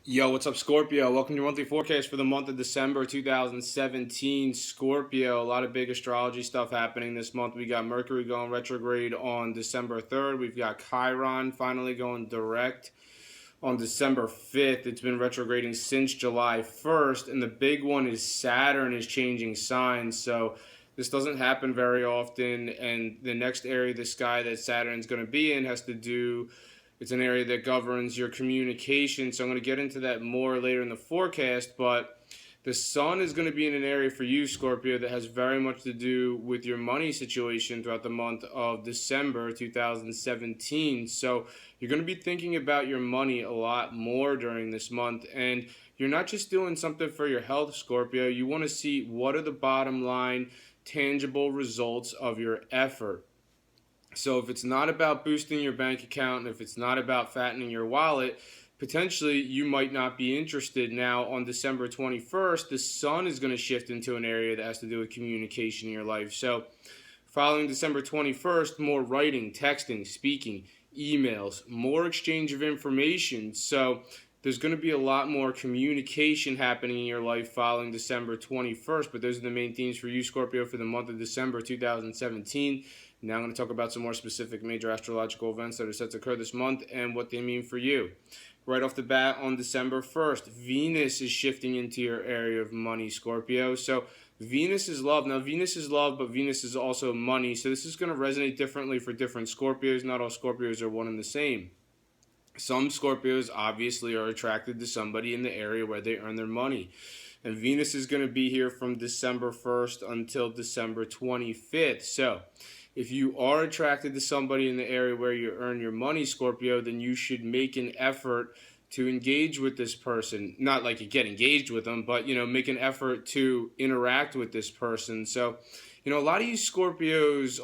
Yo, what's up, Scorpio? Welcome to your monthly forecast for the month of December 2017. Scorpio, a lot of big astrology stuff happening this month. We got Mercury going retrograde on December 3rd. We've got Chiron finally going direct on December 5th. It's been retrograding since July 1st. And the big one is Saturn is changing signs. So this doesn't happen very often. And the next area of the sky that Saturn's going to be in has to do, it's an area that governs your communication. So I'm going to get into that more later in the forecast. But the sun is going to be in an area for you, Scorpio, that has very much to do with your money situation throughout the month of December 2017. So you're going to be thinking about your money a lot more during this month. And you're not just doing something for your health, Scorpio. You want to see what are the bottom line, tangible results of your effort. So if it's not about boosting your bank account, and if it's not about fattening your wallet, potentially you might not be interested. Now, on December 21st, the sun is going to shift into an area that has to do with communication in your life. So following December 21st, more writing, texting, speaking, emails, more exchange of information. So there's going to be a lot more communication happening in your life following December 21st. But those are the main themes for you, Scorpio, for the month of December 2017. Now I'm going to talk about some more specific major astrological events that are set to occur this month and what they mean for you. Right off the bat, on December 1st, Venus is shifting into your area of money, Scorpio. So Venus is love. Now, Venus is love, but Venus is also money. So this is going to resonate differently for different Scorpios. Not all Scorpios are one and the same. Some Scorpios obviously are attracted to somebody in the area where they earn their money. And Venus is going to be here from December 1st until December 25th. So if you are attracted to somebody in the area where you earn your money, Scorpio, then you should make an effort to engage with this person. Not like you get engaged with them, but, make an effort to interact with this person. So, a lot of you Scorpios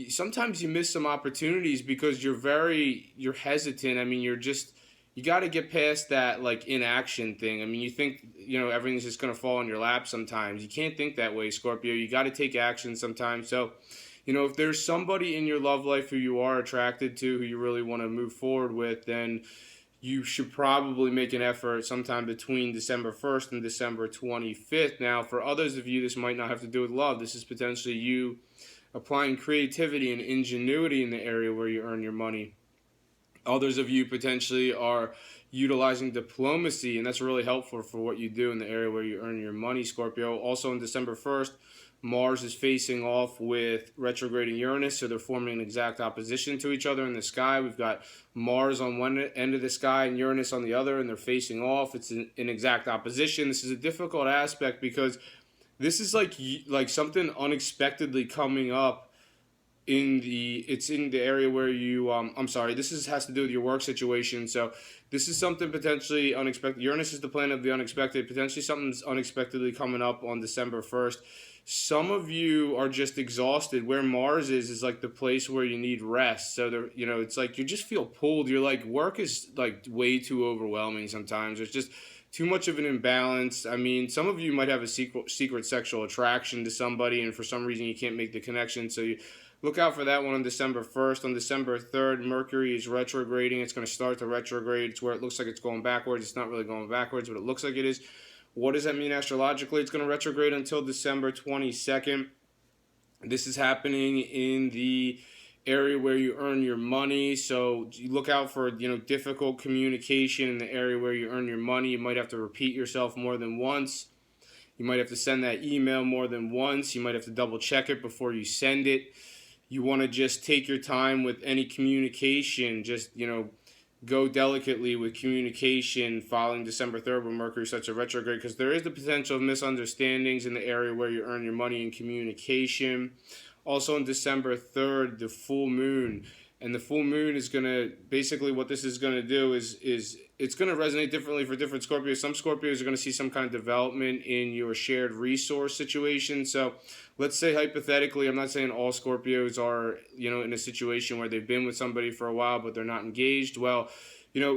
sometimes you miss some opportunities because you're hesitant. I mean, you got to get past that like inaction thing. I mean, you think, everything's just going to fall in your lap sometimes. You can't think that way, Scorpio. You got to take action sometimes. So, if there's somebody in your love life who you are attracted to, who you really want to move forward with, then you should probably make an effort sometime between December 1st and December 25th. Now, for others of you, this might not have to do with love. This is potentially you applying creativity and ingenuity in the area where you earn your money. Others of you potentially are utilizing diplomacy, and that's really helpful for what you do in the area where you earn your money, Scorpio. Also on December 1st, Mars is facing off with retrograding Uranus, so they're forming an exact opposition to each other in the sky. We've got Mars on one end of the sky and Uranus on the other, and they're facing off. It's an exact opposition. This is a difficult aspect because this is like something unexpectedly coming up it's in the area where you has to do with your work situation. So this is something potentially unexpected. Uranus is the planet of the unexpected. Potentially something's unexpectedly coming up on December 1st. Some of you are just exhausted. Where Mars is like the place where you need rest. So it's like you just feel pulled. You're like, work is like way too overwhelming sometimes. There's just too much of an imbalance. I mean, some of you might have a secret sexual attraction to somebody, and for some reason you can't make the connection. So you look out for that one on December 1st. On December 3rd, Mercury is retrograding. It's going to start to retrograde. It's where it looks like it's going backwards. It's not really going backwards, but it looks like it is. What does that mean astrologically? It's going to retrograde until December 22nd. This is happening in the area where you earn your money. So you look out for, difficult communication in the area where you earn your money. You might have to repeat yourself more than once. You might have to send that email more than once. You might have to double check it before you send it. You want to just take your time with any communication. Just, go delicately with communication following December 3rd when Mercury starts to retrograde, because there is the potential of misunderstandings in the area where you earn your money in communication. Also on December 3rd, the full moon. And the full moon is going to, basically what this is going to do is it's going to resonate differently for different Scorpios. Some Scorpios are going to see some kind of development in your shared resource situation. So let's say hypothetically, I'm not saying all Scorpios are, in a situation where they've been with somebody for a while, but they're not engaged. Well,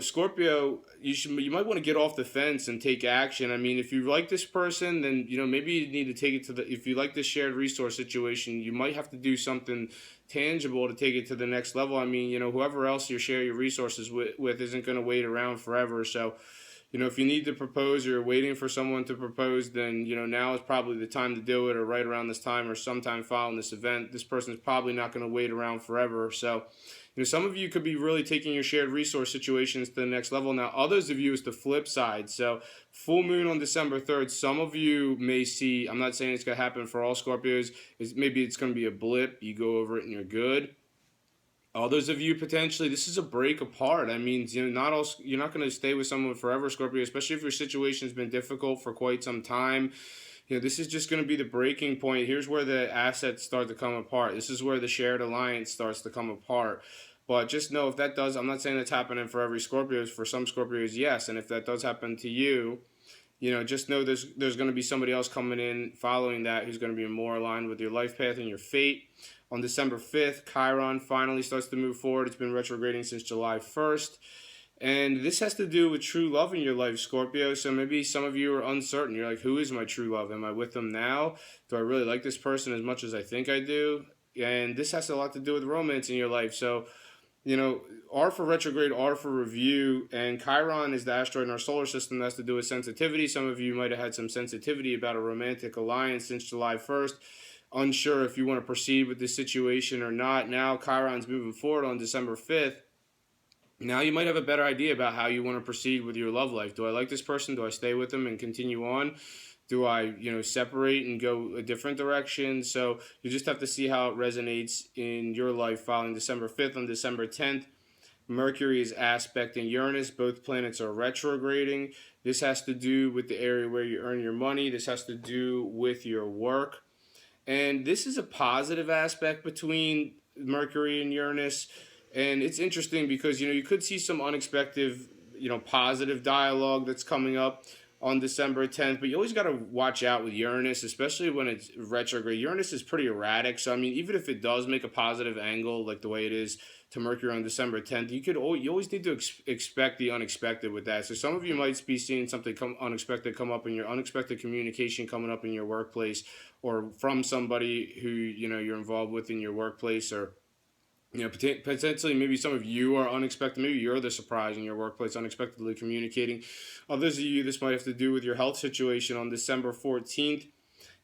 Scorpio, you might want to get off the fence and take action. I mean, if you like this person, then, maybe you need to take it if you like this shared resource situation, you might have to do something tangible to take it to the next level. I mean, whoever else you share your resources with isn't going to wait around forever. So, if you need to propose or you're waiting for someone to propose, then, now is probably the time to do it, or right around this time or sometime following this event. This person is probably not going to wait around forever. So, some of you could be really taking your shared resource situations to the next level. Now, others of you is the flip side. So, full moon on December 3rd, some of you may see, I'm not saying it's going to happen for all Scorpios, maybe it's going to be a blip. You go over it and you're good. Others of you potentially, this is a break apart. I mean, not all, you're not going to stay with someone forever, Scorpio, especially if your situation's been difficult for quite some time. This is just going to be the breaking point. Here's where the assets start to come apart. This is where the shared alliance starts to come apart. But just know if that does, I'm not saying that's happening for every Scorpio. For some Scorpios, yes. And if that does happen to you, just know there's going to be somebody else coming in following that who's going to be more aligned with your life path and your fate. On December 5th, Chiron finally starts to move forward. It's been retrograding since July 1st. And this has to do with true love in your life, Scorpio. So maybe some of you are uncertain. You're like, who is my true love? Am I with them now? Do I really like this person as much as I think I do? And this has a lot to do with romance in your life. So, R for retrograde, R for review, and Chiron is the asteroid in our solar system that has to do with sensitivity. Some of you might have had some sensitivity about a romantic alliance since July 1st. Unsure if you want to proceed with this situation or not. Now Chiron's moving forward on December 5th. Now you might have a better idea about how you want to proceed with your love life. Do I like this person? Do I stay with them and continue on? Do I, separate and go a different direction? So you just have to see how it resonates in your life following December 5th. On December 10th, Mercury is aspecting Uranus. Both planets are retrograding. This has to do with the area where you earn your money. This has to do with your work. And this is a positive aspect between Mercury and Uranus. And it's interesting because, you could see some unexpected, positive dialogue that's coming up on December 10th. But you always got to watch out with Uranus, especially when it's retrograde. Uranus is pretty erratic. So, I mean, even if it does make a positive angle like the way it is to Mercury on December 10th, you always need to expect the unexpected with that. So some of you might be seeing something unexpected come up in your unexpected communication coming up in your workplace, or from somebody who, you're involved with in your workplace, or potentially maybe some of you are unexpected. Maybe you're the surprise in your workplace, unexpectedly communicating. Others of you, this might have to do with your health situation. On December 14th,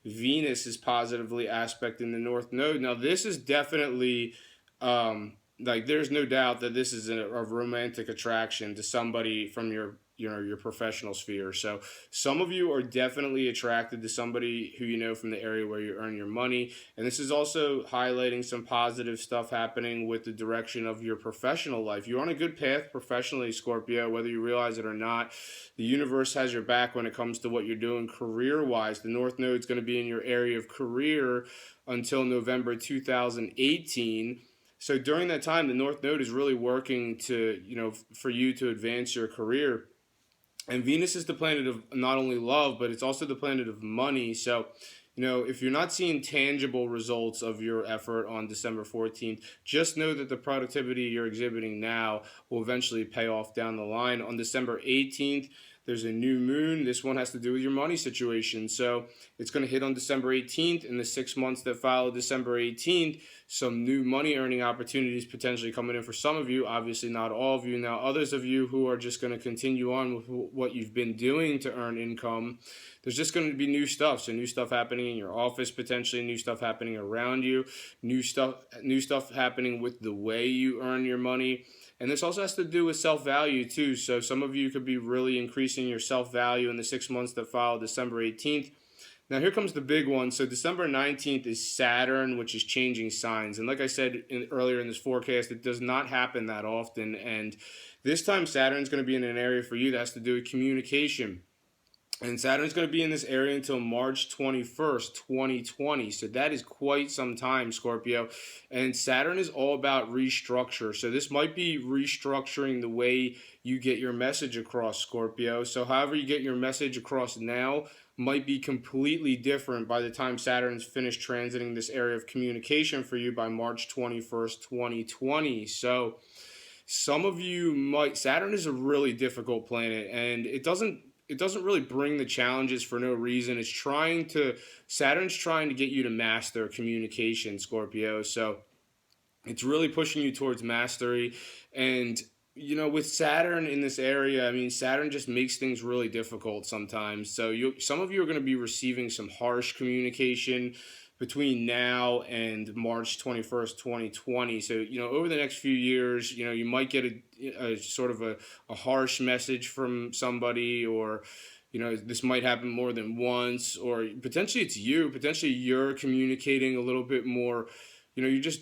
Venus is positively aspecting the North Node. Now, this is definitely, there's no doubt that this is a romantic attraction to somebody from your professional sphere. So some of you are definitely attracted to somebody who from the area where you earn your money. And this is also highlighting some positive stuff happening with the direction of your professional life. You're on a good path professionally, Scorpio, whether you realize it or not. The universe has your back when it comes to what you're doing career-wise. The North Node is going to be in your area of career until November 2018. So during that time, the North Node is really working to, for you to advance your career. And Venus is the planet of not only love, but it's also the planet of money. So, if you're not seeing tangible results of your effort on December 14th, just know that the productivity you're exhibiting now will eventually pay off down the line. On December 18th, there's a new moon. This one has to do with your money situation. So it's going to hit on December 18th. In the 6 months that follow December 18th, some new money earning opportunities potentially coming in for some of you. Obviously not all of you. Now, others of you who are just going to continue on with what you've been doing to earn income, there's just going to be new stuff. So new stuff happening in your office, potentially new stuff happening around you, new stuff happening with the way you earn your money. And this also has to do with self-value too. So some of you could be really increasing your self-value in the 6 months that follow December 18th. Now here comes the big one. So December 19th is Saturn, which is changing signs. And like I said earlier in this forecast, it does not happen that often. And this time Saturn's going to be in an area for you that has to do with communication. And Saturn's going to be in this area until March 21st, 2020. So that is quite some time, Scorpio. And Saturn is all about restructure. So this might be restructuring the way you get your message across, Scorpio. So however you get your message across now might be completely different by the time Saturn's finished transiting this area of communication for you by March 21st, 2020. So some of you might, Saturn is a really difficult planet, and it doesn't really bring the challenges for no reason. Saturn's trying to get you to master communication, Scorpio. So It's really pushing you towards mastery. And with Saturn in this area, I mean, Saturn just makes things really difficult sometimes. So some of you are going to be receiving some harsh communication between now and March 21st, 2020. So, over the next few years, you might get a sort of a harsh message from somebody, or this might happen more than once, or potentially you're communicating a little bit more.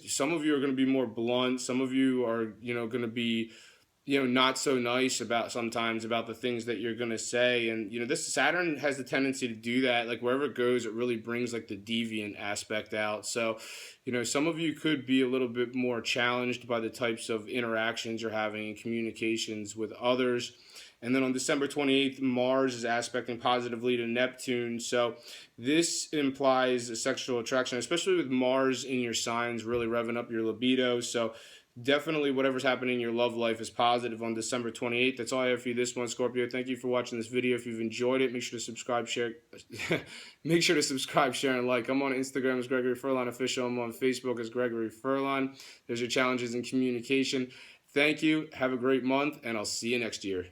Some of you are going to be more blunt. Some of you are, going to be, not so nice about sometimes about the things that you're going to say. And, this Saturn has the tendency to do that. Like wherever it goes, it really brings like the deviant aspect out. So, some of you could be a little bit more challenged by the types of interactions you're having and communications with others. And then on December 28th, Mars is aspecting positively to Neptune. So this implies a sexual attraction, especially with Mars in your signs, really revving up your libido. So definitely whatever's happening in your love life is positive on December 28th. That's all I have for you this one, Scorpio. Thank you for watching this video. If you've enjoyed it, make sure to subscribe, share. Make sure to subscribe, share, and like. I'm on Instagram as Gregory Furlan Official. I'm on Facebook as Gregory Furlan. There's your challenges in communication. Thank you. Have a great month, and I'll see you next year.